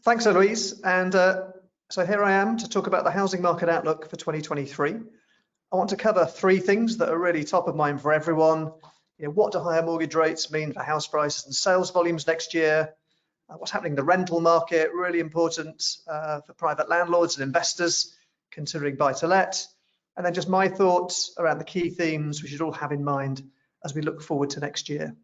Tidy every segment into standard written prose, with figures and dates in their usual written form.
Thanks, Eloise. And so here I am to talk about the housing market outlook for 2023. I want to cover three things that are really top of mind for everyone. What do higher mortgage rates mean for house prices and sales volumes next year? What's happening in the rental market, really important for private landlords and investors considering buy-to-let. And then just my thoughts around the key themes we should all have in mind as we look forward to next year.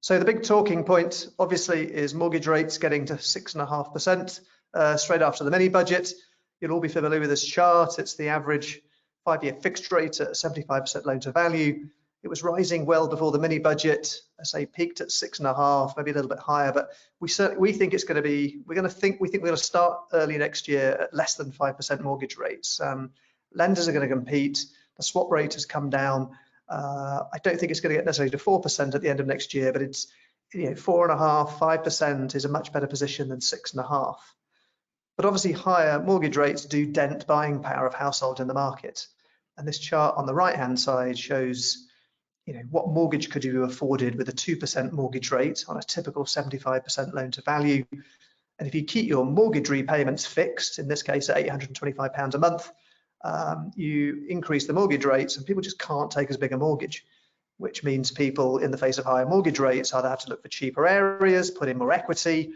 So the big talking point, obviously, is mortgage rates getting to 6.5% straight after the mini budget. You'll all be familiar with this chart. It's the average 5-year fixed rate at 75% loan to value. It was rising well before the mini budget. I say peaked at 6.5, maybe a little bit higher, but we think it's going to be. We're going to start early next year at less than 5% mortgage rates. Lenders are going to compete. The swap rate has come down. I don't think it's going to get necessarily to 4% at the end of next year, but it's 4.5%, 5% is a much better position than 6.5%. But obviously higher mortgage rates do dent buying power of households in the market. And this chart on the right-hand side shows what mortgage could you have afforded with a 2% mortgage rate on a typical 75% loan to value. And if you keep your mortgage repayments fixed, in this case at £825 a month, you increase the mortgage rates and people just can't take as big a mortgage, which means people in the face of higher mortgage rates either have to look for cheaper areas, put in more equity,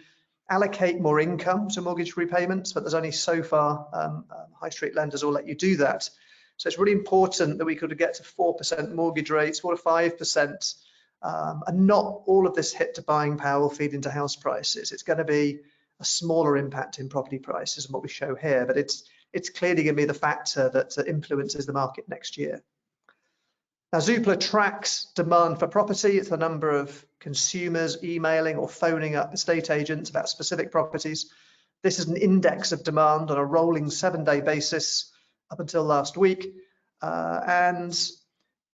allocate more income to mortgage repayments, but there's only so far high street lenders will let you do that. So it's really important that we could get to 4% mortgage rates, 4 to 5%, and not all of this hit to buying power will feed into house prices. It's going to be a smaller impact in property prices than what we show here, but it's clearly going to be the factor that influences the market next year. Now, Zoopla tracks demand for property. It's the number of consumers emailing or phoning up estate agents about specific properties. This is an index of demand on a rolling 7-day basis up until last week. And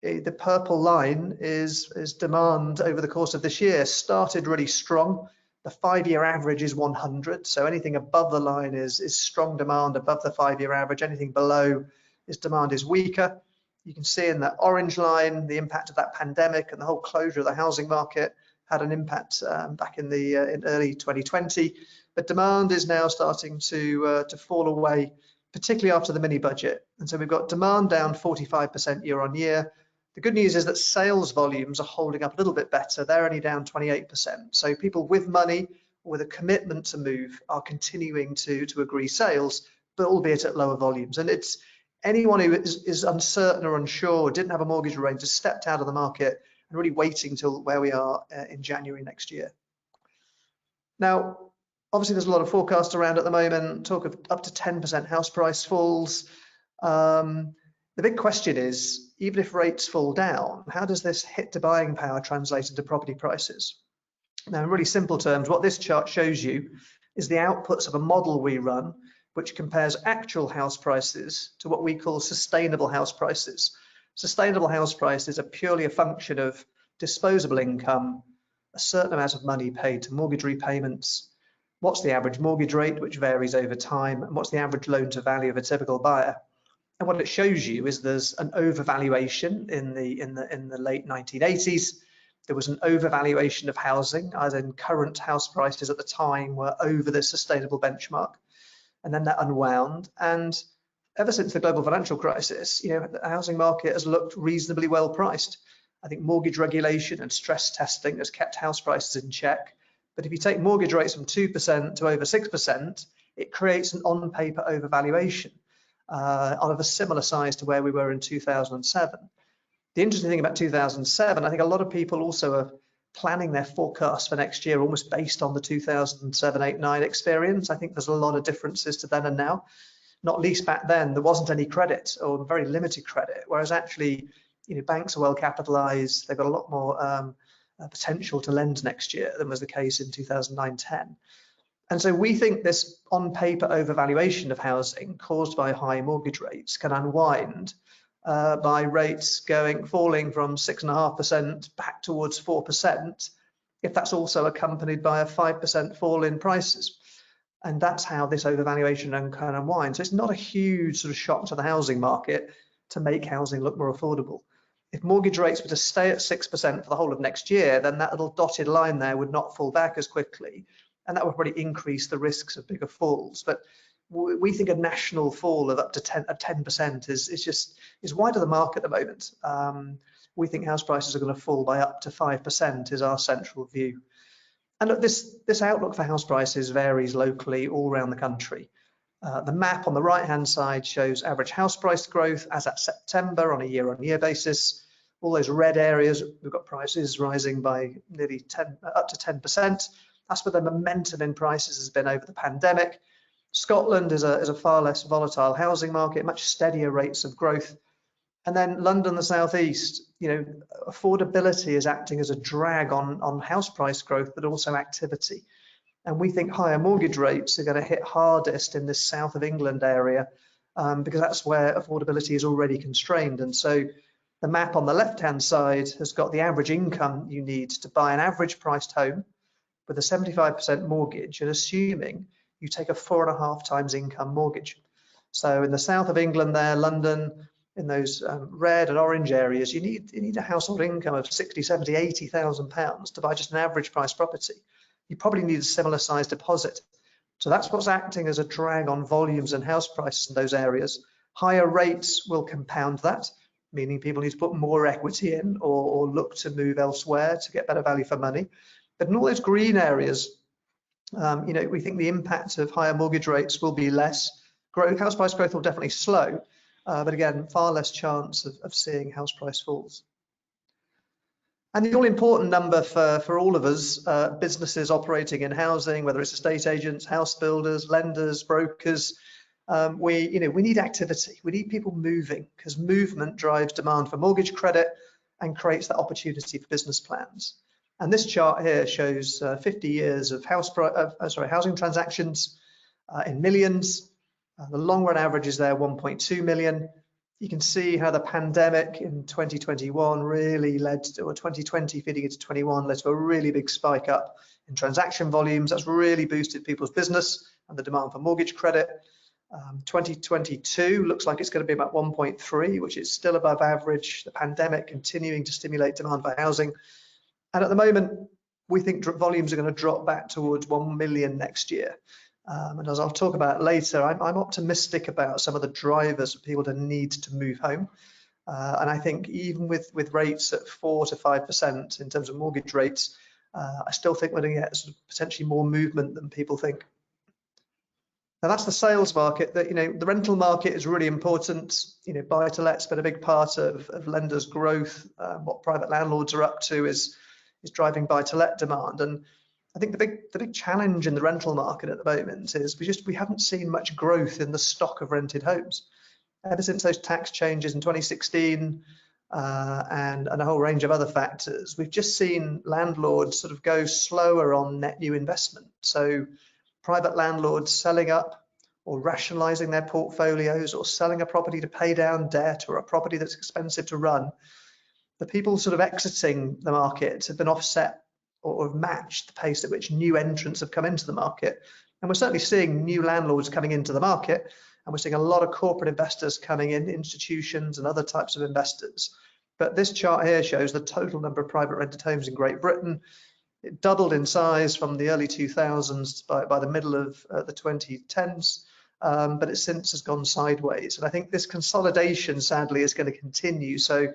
the purple line is demand over the course of this year. Started really strong. The 5-year average is 100, so anything above the line is strong demand above the 5-year average. Anything below is demand is weaker. You can see in that orange line the impact of that pandemic and the whole closure of the housing market had an impact back in early 2020. But demand is now starting to fall away, particularly after the mini budget. And so we've got demand down 45% year on year. The good news is that sales volumes are holding up a little bit better. They're only down 28%. So people with money or with a commitment to move are continuing to agree sales, but albeit at lower volumes. And it's anyone who is uncertain or unsure, or didn't have a mortgage arranged, has stepped out of the market and really waiting till where we are in January next year. Now, obviously there's a lot of forecasts around at the moment, talk of up to 10% house price falls. The big question is, even if rates fall down, how does this hit to buying power translate into property prices? Now, in really simple terms, what this chart shows you is the outputs of a model we run, which compares actual house prices to what we call sustainable house prices. Sustainable house prices are purely a function of disposable income, a certain amount of money paid to mortgage repayments, what's the average mortgage rate, which varies over time, and what's the average loan to value of a typical buyer. And what it shows you is there's an overvaluation in the late 1980s. There was an overvaluation of housing, as in current house prices at the time were over the sustainable benchmark, and then that unwound. And ever since the global financial crisis, the housing market has looked reasonably well priced. I think mortgage regulation and stress testing has kept house prices in check. But if you take mortgage rates from 2% to over 6%, it creates an on-paper overvaluation of a similar size to where we were in 2007. The interesting thing about 2007, I think a lot of people also are planning their forecasts for next year almost based on the 2007, 8, 9 experience. I think there's a lot of differences to then and now. Not least back then, there wasn't any credit or very limited credit, whereas actually, banks are well capitalized. They've got a lot more potential to lend next year than was the case in 2009-10. And so we think this on-paper overvaluation of housing caused by high mortgage rates can unwind by rates falling from 6.5% back towards 4%, if that's also accompanied by a 5% fall in prices. And that's how this overvaluation can unwind. So it's not a huge sort of shock to the housing market to make housing look more affordable. If mortgage rates were to stay at 6% for the whole of next year, then that little dotted line there would not fall back as quickly. and that will probably increase the risks of bigger falls. But we think a national fall of up to 10% is wide of the mark at the moment. We think house prices are going to fall by up to 5% is our central view. And look, this outlook for house prices varies locally all around the country. The map on the right-hand side shows average house price growth as at September on a year-on-year basis. All those red areas, we've got prices rising by nearly up to 10%. That's where the momentum in prices has been over the pandemic. Scotland is a far less volatile housing market, much steadier rates of growth. And then London, the southeast, affordability is acting as a drag on house price growth, but also activity. And we think higher mortgage rates are going to hit hardest in this south of England area because that's where affordability is already constrained. And so the map on the left-hand side has got the average income you need to buy an average priced home with a 75% mortgage, and assuming you take a 4.5 times income mortgage. So in the south of England there, London, in those red and orange areas, you need a household income of 60, 70, 80,000 pounds to buy just an average price property. You probably need a similar size deposit. So that's what's acting as a drag on volumes and house prices in those areas. Higher rates will compound that, meaning people need to put more equity in or look to move elsewhere to get better value for money. But in all those green areas, we think the impact of higher mortgage rates will be less. House price growth will definitely slow, but again, far less chance of seeing house price falls. And the all-important number for all of us, businesses operating in housing, whether it's estate agents, house builders, lenders, brokers, we need activity. We need people moving because movement drives demand for mortgage credit and creates that opportunity for business plans. And this chart here shows 50 years of housing transactions in millions. The long run average is there 1.2 million. You can see how the pandemic in 2021 really led to, or 2020 feeding into 21, led to a really big spike up in transaction volumes. That's really boosted people's business and the demand for mortgage credit. 2022 looks like it's going to be about 1.3, which is still above average. The pandemic continuing to stimulate demand for housing. And at the moment, we think volumes are going to drop back towards 1 million next year. And as I'll talk about later, I'm optimistic about some of the drivers for people to need to move home. And I think even with rates at 4 to 5% in terms of mortgage rates, I still think we're going to get sort of potentially more movement than people think. Now that's the sales market. The rental market is really important. Buy-to-let's been a big part of lenders' growth. What private landlords are up to is driving buy-to-let demand. And I think the big challenge in the rental market at the moment is we haven't seen much growth in the stock of rented homes. Ever since those tax changes in 2016 and a whole range of other factors, we've just seen landlords sort of go slower on net new investment. So private landlords selling up or rationalizing their portfolios or selling a property to pay down debt or a property that's expensive to run. The people sort of exiting the market have been offset or have matched the pace at which new entrants have come into the market. And we're certainly seeing new landlords coming into the market, and we're seeing a lot of corporate investors coming in, institutions and other types of investors. But this chart here shows the total number of private rented homes in Great Britain. It doubled in size from the early 2000s by the middle of the 2010s, but it since has gone sideways. And I think this consolidation, sadly, is going to continue. So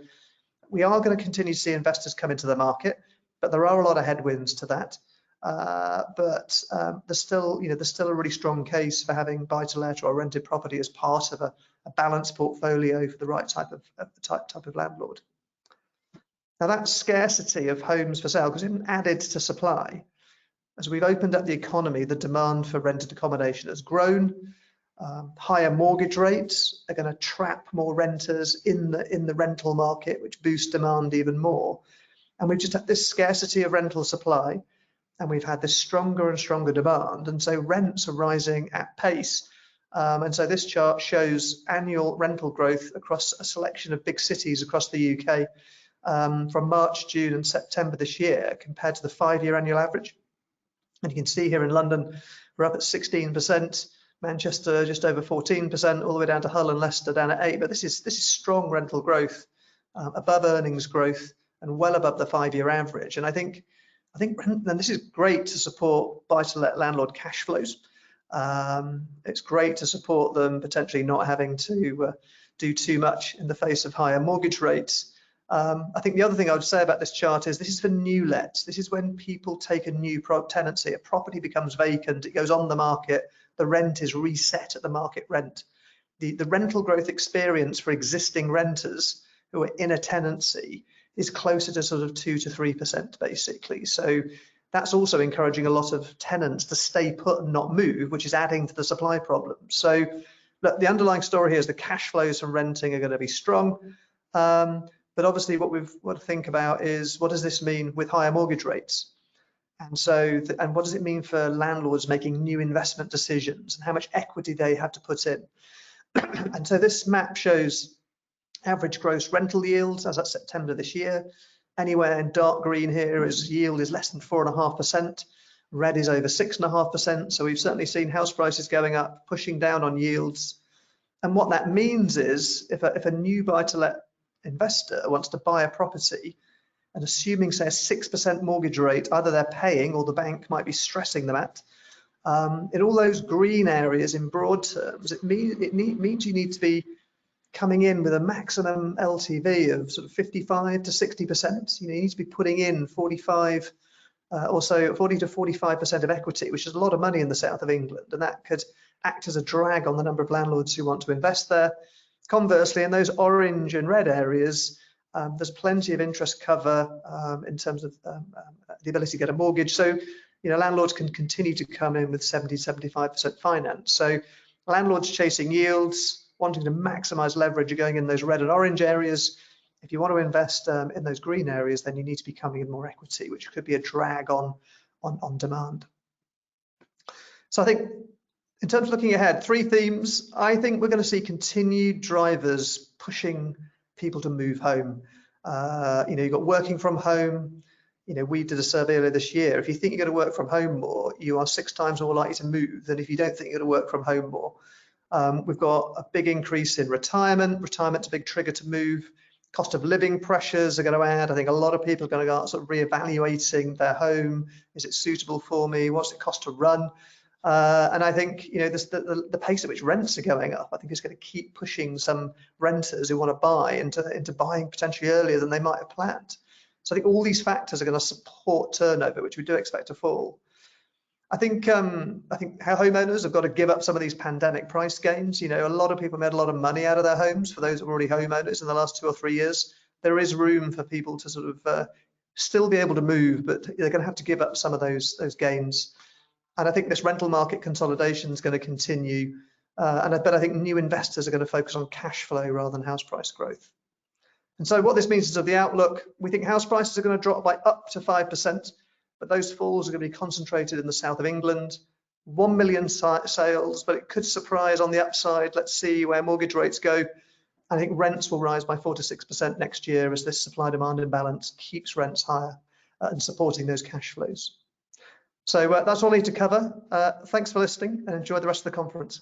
we are going to continue to see investors come into the market, but there are a lot of headwinds to that. But there's still a really strong case for having buy-to-let or a rented property as part of a balanced portfolio for the right type of landlord. Now that scarcity of homes for sale, because it added to supply, as we've opened up the economy, the demand for rented accommodation has grown. Higher mortgage rates are going to trap more renters in the rental market, which boosts demand even more. And we've just had this scarcity of rental supply, and we've had this stronger and stronger demand, and so rents are rising at pace. And so this chart shows annual rental growth across a selection of big cities across the UK from March, June and September this year compared to the 5-year annual average. And you can see here in London, we're up at 16%, Manchester just over 14%, all the way down to Hull and Leicester down at 8%. But this is strong rental growth, above earnings growth, and well above the 5-year average. And I think I think, and this is great to support buy-to-let landlord cash flows. It's great to support them potentially not having to do too much in the face of higher mortgage rates. I think the other thing I would say about this chart is this is for new lets. This is when people take a new tenancy, a property becomes vacant, it goes on the market, the rent is reset at the market rent. The rental growth experience for existing renters who are in a tenancy is closer to sort of 2 to 3% basically. So that's also encouraging a lot of tenants to stay put and not move, which is adding to the supply problem. So look, the underlying story here is the cash flows from renting are going to be strong. But obviously what we've got to think about is, what does this mean with higher mortgage rates? And so, and what does it mean for landlords making new investment decisions and how much equity they have to put in? And so this map shows average gross rental yields as at September this year. Anywhere in dark green here is yield is less than 4.5%. Red is over 6.5%. So we've certainly seen house prices going up, pushing down on yields. And what that means is if a new buy-to-let investor wants to buy a property and assuming, say, a 6% mortgage rate, either they're paying or the bank might be stressing them at, in all those green areas in broad terms, it means you need to be coming in with a maximum LTV of sort of 55 to 60%. You need to be putting in 45 or so, 40 to 45% of equity, which is a lot of money in the south of England, and that could act as a drag on the number of landlords who want to invest there. Conversely, in those orange and red areas, there's plenty of interest cover in terms of the ability to get a mortgage. So, you know, landlords can continue to come in with 70, 75% finance. So landlords chasing yields, wanting to maximize leverage are going in those red and orange areas. If you want to invest in those green areas, then you need to be coming in more equity, which could be a drag on demand. So I think in terms of looking ahead, three themes. I think we're going to see continued drivers pushing people to move home. You know, you've got working from home. You know, we did a survey earlier this year. If you think you're going to work from home more, you are 6 times more likely to move than if you don't think you're going to work from home more. We've got a big increase in retirement. Retirement's a big trigger to move. Cost of living pressures are going to add. I think a lot of people are going to start sort of reevaluating their home. Is it suitable for me? What's it cost to run? And I think, you know, the pace at which rents are going up, I think is going to keep pushing some renters who want to buy into buying potentially earlier than they might have planned. So I think all these factors are going to support turnover, which we do expect to fall. I think how homeowners have got to give up some of these pandemic price gains. You know, a lot of people made a lot of money out of their homes. For those who are already homeowners in the last 2 or 3 years, there is room for people to sort of still be able to move, but they're going to have to give up some of those gains. And I think this rental market consolidation is going to continue. And I think new investors are going to focus on cash flow rather than house price growth. And so what this means is of the outlook, we think house prices are going to drop by up to 5%, but those falls are going to be concentrated in the south of England. 1 million sales, but it could surprise on the upside. Let's see where mortgage rates go. I think rents will rise by 4 to 6% next year as this supply-demand imbalance keeps rents higher and supporting those cash flows. So that's all I need to cover. Thanks for listening and enjoy the rest of the conference.